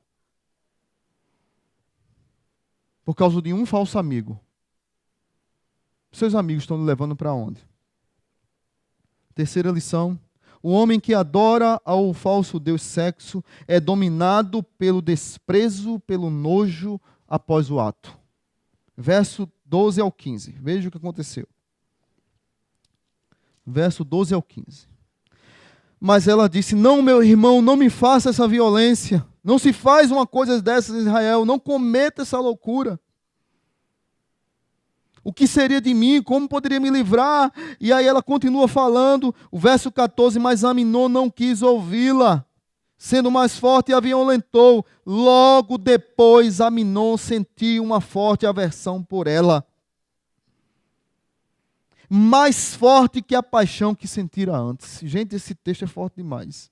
Por causa de um falso amigo. Seus amigos estão lhe levando para onde? Terceira lição. O homem que adora ao falso Deus sexo é dominado pelo desprezo, pelo nojo após o ato. Verso 12 ao 15. Veja o que aconteceu. Verso 12 ao 15. Mas ela disse: não, meu irmão, não me faça essa violência. Não se faz uma coisa dessas em Israel. Não cometa essa loucura. O que seria de mim? Como poderia me livrar? E aí ela continua falando. O verso 14. Mas Aminon não quis ouvi-la. Sendo mais forte, a violentou. Logo depois, Aminon sentiu uma forte aversão por ela. Mais forte que a paixão que sentira antes. Gente, esse texto é forte demais.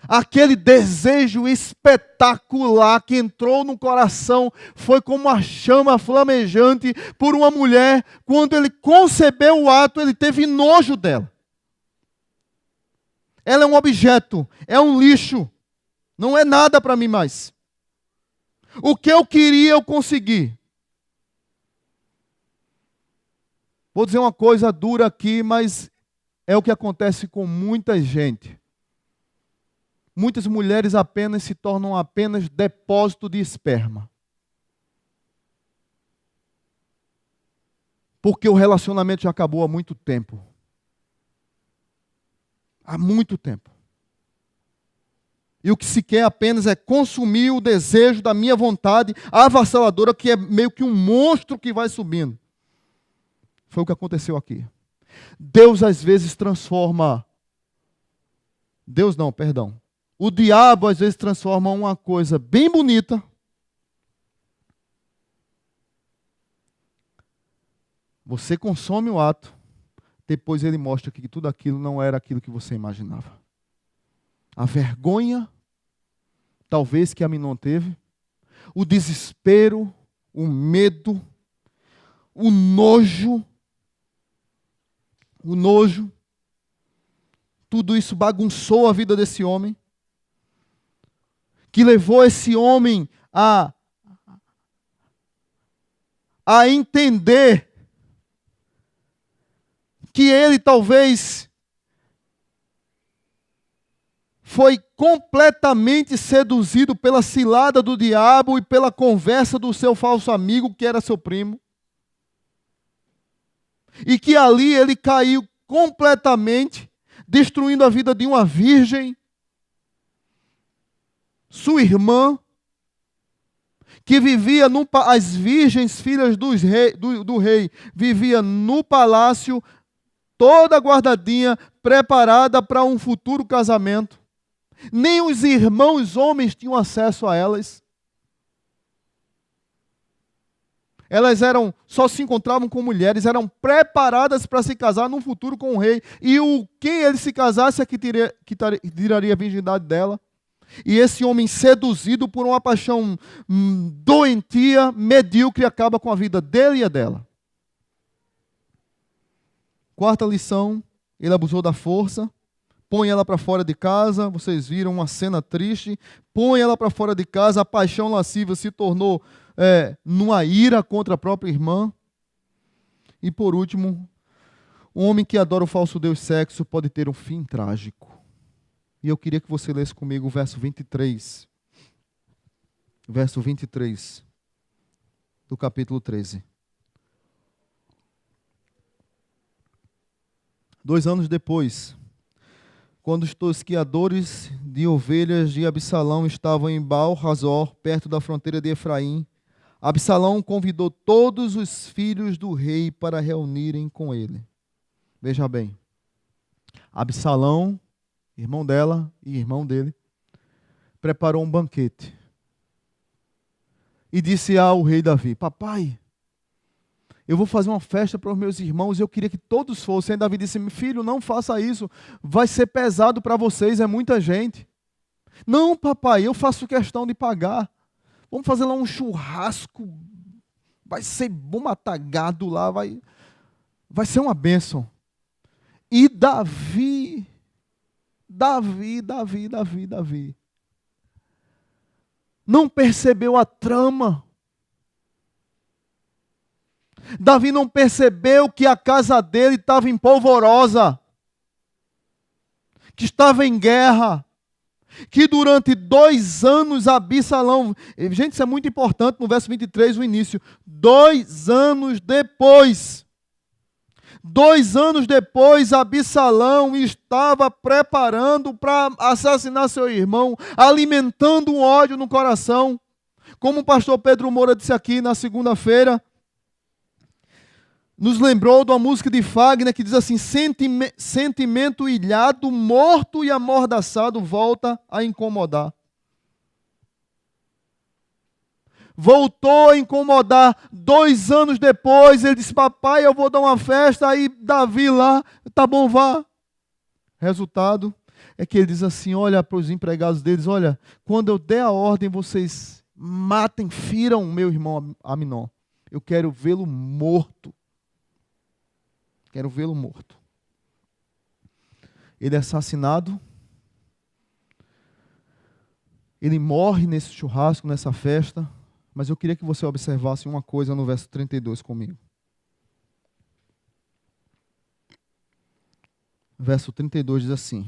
Aquele desejo espetacular que entrou no coração foi como uma chama flamejante por uma mulher. Quando ele concebeu o ato, ele teve nojo dela. Ela é um objeto, é um lixo. Não é nada para mim mais. O que eu queria, eu consegui. Vou dizer uma coisa dura aqui, mas é o que acontece com muita gente. Muitas mulheres apenas se tornam apenas depósito de esperma. Porque o relacionamento já acabou há muito tempo. Há muito tempo. E o que se quer apenas é consumir o desejo da minha vontade avassaladora, que é meio que um monstro que vai subindo. Foi o que aconteceu aqui. Deus às vezes transforma... Deus não, perdão. O diabo às vezes transforma uma coisa bem bonita você consome o ato, depois ele mostra que tudo aquilo não era aquilo que você imaginava. A vergonha, talvez que Aminon teve, o desespero, o medo, o nojo, tudo isso bagunçou a vida desse homem, que levou esse homem a a entender que ele talvez foi completamente seduzido pela cilada do diabo e pela conversa do seu falso amigo, que era seu primo. E que ali ele caiu completamente, destruindo a vida de uma virgem, sua irmã, que vivia as virgens, filhas do rei, vivia no palácio, toda guardadinha, preparada para um futuro casamento. Nem os irmãos homens tinham acesso a elas. Elas só se encontravam com mulheres, eram preparadas para se casar num futuro com o rei. E quem ele se casasse é que tiraria a virgindade dela. E esse homem, seduzido por uma paixão doentia, medíocre, acaba com a vida dele e a dela. Quarta lição, ele abusou da força, põe ela para fora de casa, vocês viram uma cena triste, põe ela para fora de casa, a paixão lasciva se tornou numa ira contra a própria irmã. E por último, um homem que adora o falso deus sexo pode ter um fim trágico. E eu queria que você lesse comigo o verso 23. Verso 23 do capítulo 13. 2 anos depois, quando os tosquiadores de ovelhas de Absalão estavam em Baal-Hazor, perto da fronteira de Efraim, Absalão convidou todos os filhos do rei para reunirem com ele. Veja bem, Absalão, irmão dela e irmão dele, preparou um banquete e disse ao rei Davi: papai, eu vou fazer uma festa para os meus irmãos e eu queria que todos fossem. Aí Davi disse: filho, não faça isso, vai ser pesado para vocês, é muita gente. Não, papai, eu faço questão de pagar. Vamos fazer lá um churrasco, vai ser bom, matar gado lá, vai ser uma bênção. E Davi não percebeu a trama. Davi não percebeu que a casa dele estava em polvorosa, que estava em guerra, que durante 2 anos Absalão, gente, isso é muito importante no verso 23, o início, 2 anos depois, Absalão estava preparando para assassinar seu irmão, alimentando um ódio no coração, como o pastor Pedro Moura disse aqui na segunda-feira, nos lembrou de uma música de Fagner que diz assim: sentimento ilhado, morto e amordaçado volta a incomodar. Voltou a incomodar. 2 anos depois, ele disse: papai, eu vou dar uma festa. Aí Davi lá, tá bom, vá. Resultado é que ele diz assim, olha para os empregados deles: olha, quando eu der a ordem, vocês matem, firam meu irmão Aminon. Eu quero vê-lo morto. Quero vê-lo morto. Ele é assassinado. Ele morre nesse churrasco, nessa festa. Mas eu queria que você observasse uma coisa no verso 32 comigo. Verso 32 diz assim: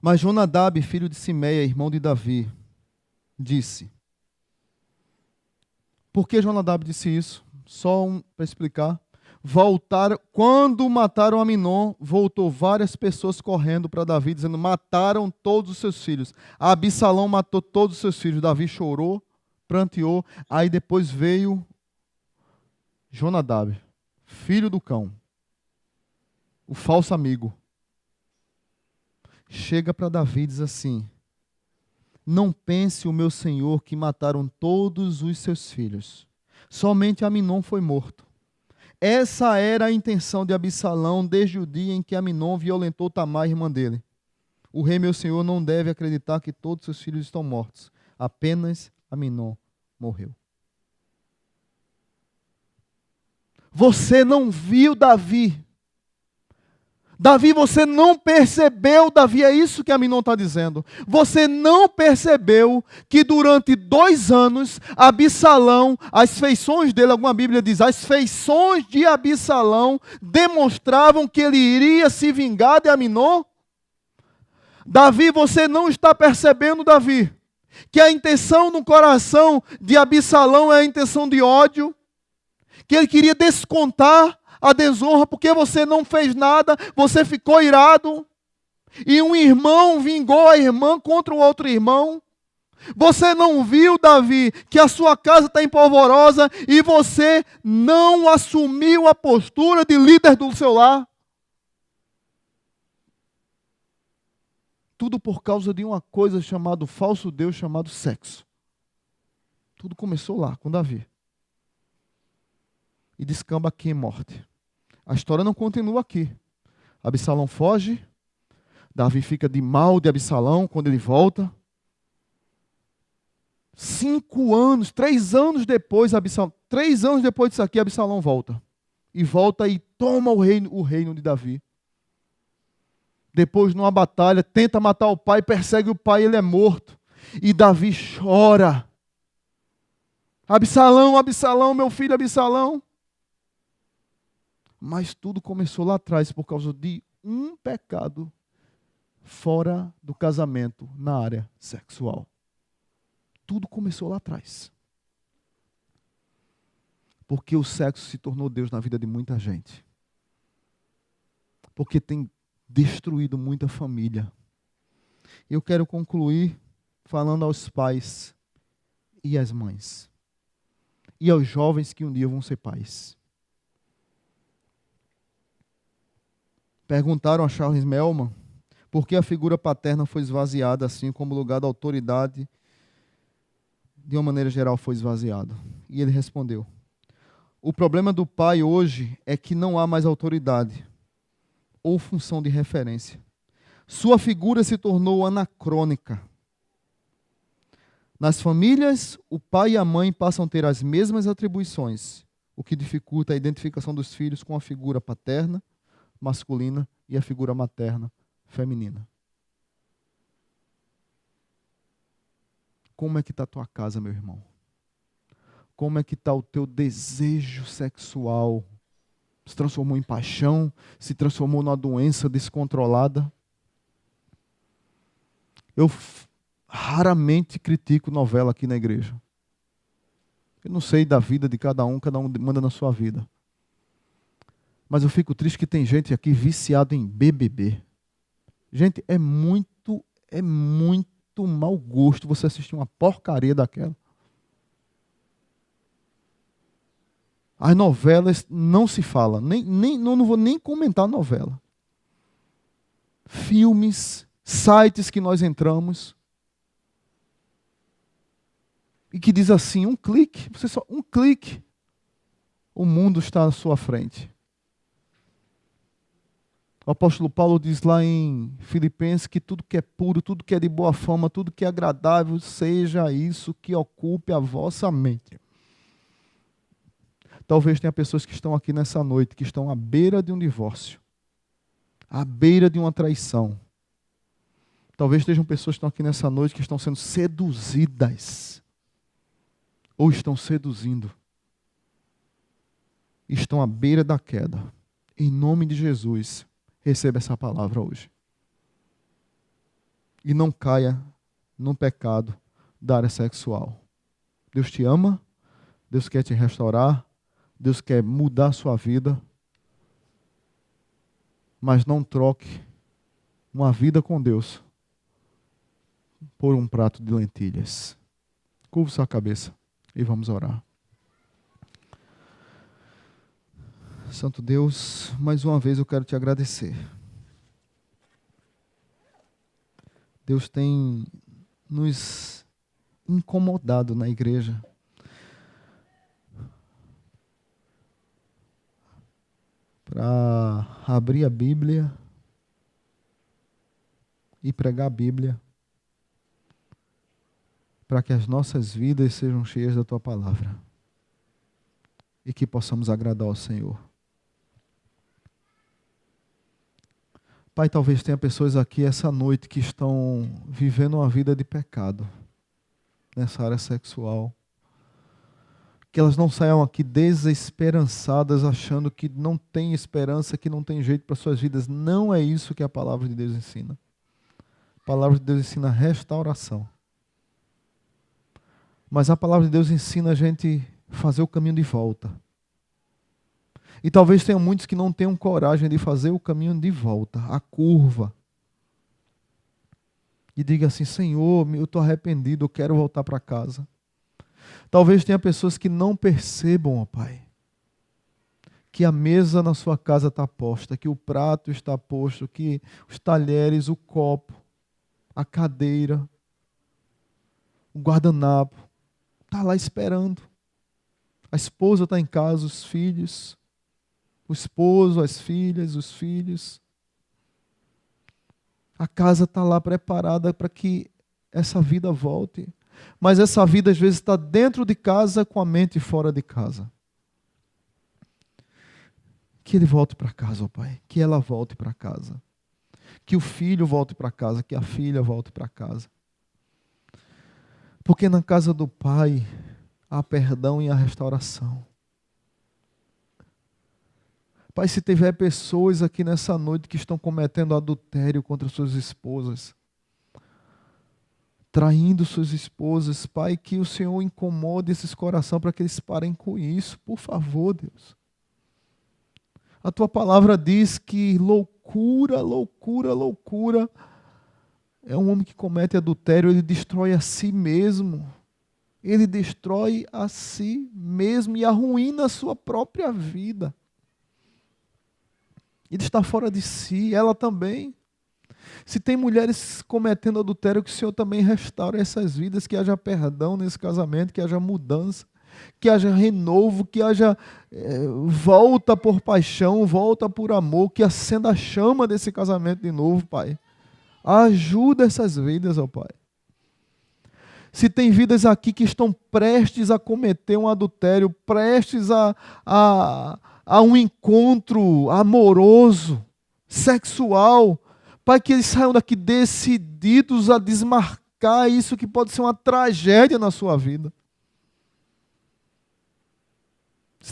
mas Jonadab, filho de Simeia, irmão de Davi, disse. Por que Jonadab disse isso? Só para explicar. Quando mataram Aminon, voltou várias pessoas correndo para Davi, dizendo: mataram todos os seus filhos. Absalão matou todos os seus filhos. Davi chorou, pranteou. Aí depois veio Jonadab, filho do cão, o falso amigo. Chega para Davi e diz assim: não pense o meu senhor que mataram todos os seus filhos. Somente Aminon foi morto. Essa era a intenção de Absalão desde o dia em que Aminon violentou Tamar, irmã dele. O rei, meu senhor, não deve acreditar que todos seus filhos estão mortos. Apenas Aminon morreu. Você não viu Davi Davi, você não percebeu, Davi, é isso que Aminon está dizendo. Você não percebeu que durante 2 anos, Absalão, as feições dele, alguma Bíblia diz, as feições de Absalão demonstravam que ele iria se vingar de Aminon? Davi, você não está percebendo, Davi, que a intenção no coração de Absalão é a intenção de ódio, que ele queria descontar a desonra, porque você não fez nada, você ficou irado, e um irmão vingou a irmã contra o outro irmão. Você não viu, Davi, que a sua casa está empolvorosa e você não assumiu a postura de líder do seu lar? Tudo por causa de uma coisa chamada falso Deus, chamado sexo. Tudo começou lá, com Davi. E descamba aqui em morte. A história não continua aqui. Absalão foge. Davi fica de mal de Absalão quando ele volta. 5 anos, 3 anos depois, 3 anos depois disso aqui, Absalão volta. E volta e toma o reino de Davi. Depois, numa batalha, tenta matar o pai, persegue o pai, ele é morto. E Davi chora. Absalão, Absalão, meu filho Absalão. Mas tudo começou lá atrás por causa de um pecado fora do casamento, na área sexual. Tudo começou lá atrás. Porque o sexo se tornou Deus na vida de muita gente. Porque tem destruído muita família. Eu quero concluir falando aos pais e às mães. E aos jovens que um dia vão ser pais. Perguntaram a Charles Melman por que a figura paterna foi esvaziada, assim como o lugar da autoridade, de uma maneira geral, foi esvaziado. E ele respondeu: o problema do pai hoje é que não há mais autoridade ou função de referência. Sua figura se tornou anacrônica. Nas famílias, o pai e a mãe passam a ter as mesmas atribuições, o que dificulta a identificação dos filhos com a figura paterna, masculina, e a figura materna, feminina. Como é que está a tua casa, meu irmão? Como é que está o teu desejo sexual? Se transformou em paixão? Se transformou numa doença descontrolada? Eu raramente critico novela aqui na igreja. Eu não sei da vida de cada um manda na sua vida. Mas eu fico triste que tem gente aqui viciada em BBB. Gente, é muito mau gosto você assistir uma porcaria daquela. As novelas não se fala, não vou nem comentar a novela. Filmes, sites que nós entramos e que diz assim, um clique, o mundo está à sua frente. O apóstolo Paulo diz lá em Filipenses que tudo que é puro, tudo que é de boa fama, tudo que é agradável, seja isso que ocupe a vossa mente. Talvez tenha pessoas que estão aqui nessa noite, que estão à beira de um divórcio, à beira de uma traição. Talvez estejam pessoas que estão aqui nessa noite que estão sendo seduzidas, ou estão seduzindo, estão à beira da queda. Em nome de Jesus, receba essa palavra hoje. E não caia no pecado da área sexual. Deus te ama, Deus quer te restaurar, Deus quer mudar a sua vida, mas não troque uma vida com Deus por um prato de lentilhas. Curva sua cabeça e vamos orar. Santo Deus, mais uma vez eu quero te agradecer. Deus tem nos incomodado na igreja. Para abrir a Bíblia e pregar a Bíblia, para que as nossas vidas sejam cheias da Tua Palavra e que possamos agradar ao Senhor. Pai, talvez tenha pessoas aqui essa noite que estão vivendo uma vida de pecado nessa área sexual. Que elas não saiam aqui desesperançadas, achando que não tem esperança, que não tem jeito para suas vidas. Não é isso que a palavra de Deus ensina. A palavra de Deus ensina restauração. Mas a palavra de Deus ensina a gente a fazer o caminho de volta. E talvez tenha muitos que não tenham coragem de fazer o caminho de volta, a curva. E diga assim: Senhor, eu estou arrependido, eu quero voltar para casa. Talvez tenha pessoas que não percebam, ó Pai, que a mesa na sua casa está posta, que o prato está posto, que os talheres, o copo, a cadeira, o guardanapo, está lá esperando. A esposa está em casa, os filhos, o esposo, as filhas, os filhos. A casa está lá preparada para que essa vida volte. Mas essa vida às vezes está dentro de casa com a mente fora de casa. Que ele volte para casa, ó Pai. Que ela volte para casa. Que o filho volte para casa. Que a filha volte para casa. Porque na casa do Pai há perdão e a restauração. Pai, se tiver pessoas aqui nessa noite que estão cometendo adultério contra suas esposas, traindo suas esposas, Pai, que o Senhor incomode esses corações para que eles parem com isso, por favor, Deus. A Tua palavra diz que loucura, loucura, loucura é um homem que comete adultério, ele destrói a si mesmo. Ele destrói a si mesmo e arruína a sua própria vida. Ele está fora de si, ela também. Se tem mulheres cometendo adultério, que o Senhor também restaure essas vidas, que haja perdão nesse casamento, que haja mudança, que haja renovo, que haja volta por paixão, volta por amor, que acenda a chama desse casamento de novo, Pai. Ajuda essas vidas, ó Pai. Se tem vidas aqui que estão prestes a cometer um adultério, prestes a um encontro amoroso, sexual, Pai, que eles saiam daqui decididos a desmarcar isso que pode ser uma tragédia na sua vida.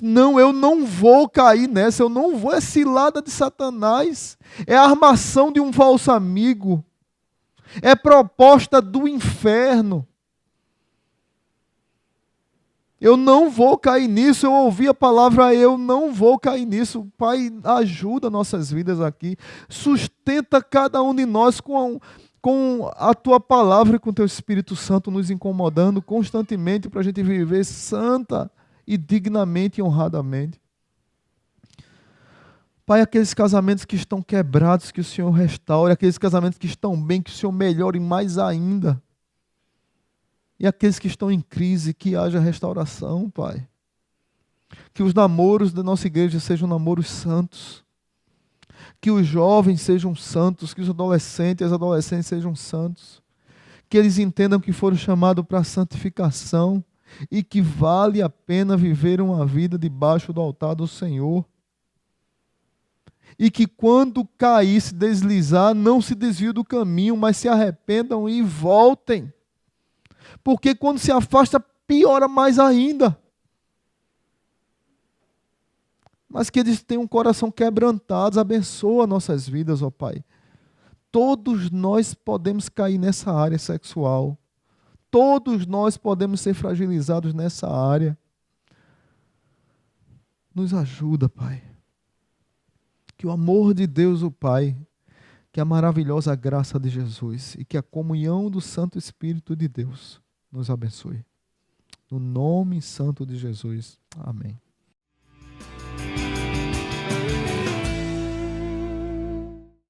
Não, eu não vou cair nessa, eu não vou, é cilada de Satanás, é a armação de um falso amigo, é proposta do inferno. Eu não vou cair nisso, eu ouvi a palavra, eu não vou cair nisso. Pai, ajuda nossas vidas aqui, sustenta cada um de nós com a Tua palavra e com o Teu Espírito Santo nos incomodando constantemente para a gente viver santa e dignamente e honradamente. Pai, aqueles casamentos que estão quebrados, que o Senhor restaure, aqueles casamentos que estão bem, que o Senhor melhore mais ainda. E aqueles que estão em crise, que haja restauração, Pai. Que os namoros da nossa igreja sejam namoros santos. Que os jovens sejam santos, que os adolescentes e as adolescentes sejam santos. Que eles entendam que foram chamados para a santificação e que vale a pena viver uma vida debaixo do altar do Senhor. E que quando cair, se deslizar, não se desviem do caminho, mas se arrependam e voltem. Porque quando se afasta, piora mais ainda. Mas que eles tenham um coração quebrantado, abençoa nossas vidas, ó Pai. Todos nós podemos cair nessa área sexual. Todos nós podemos ser fragilizados nessa área. Nos ajuda, Pai. Que o amor de Deus, o Pai, que a maravilhosa graça de Jesus e que a comunhão do Santo Espírito de Deus nos abençoe. No nome santo de Jesus. Amém.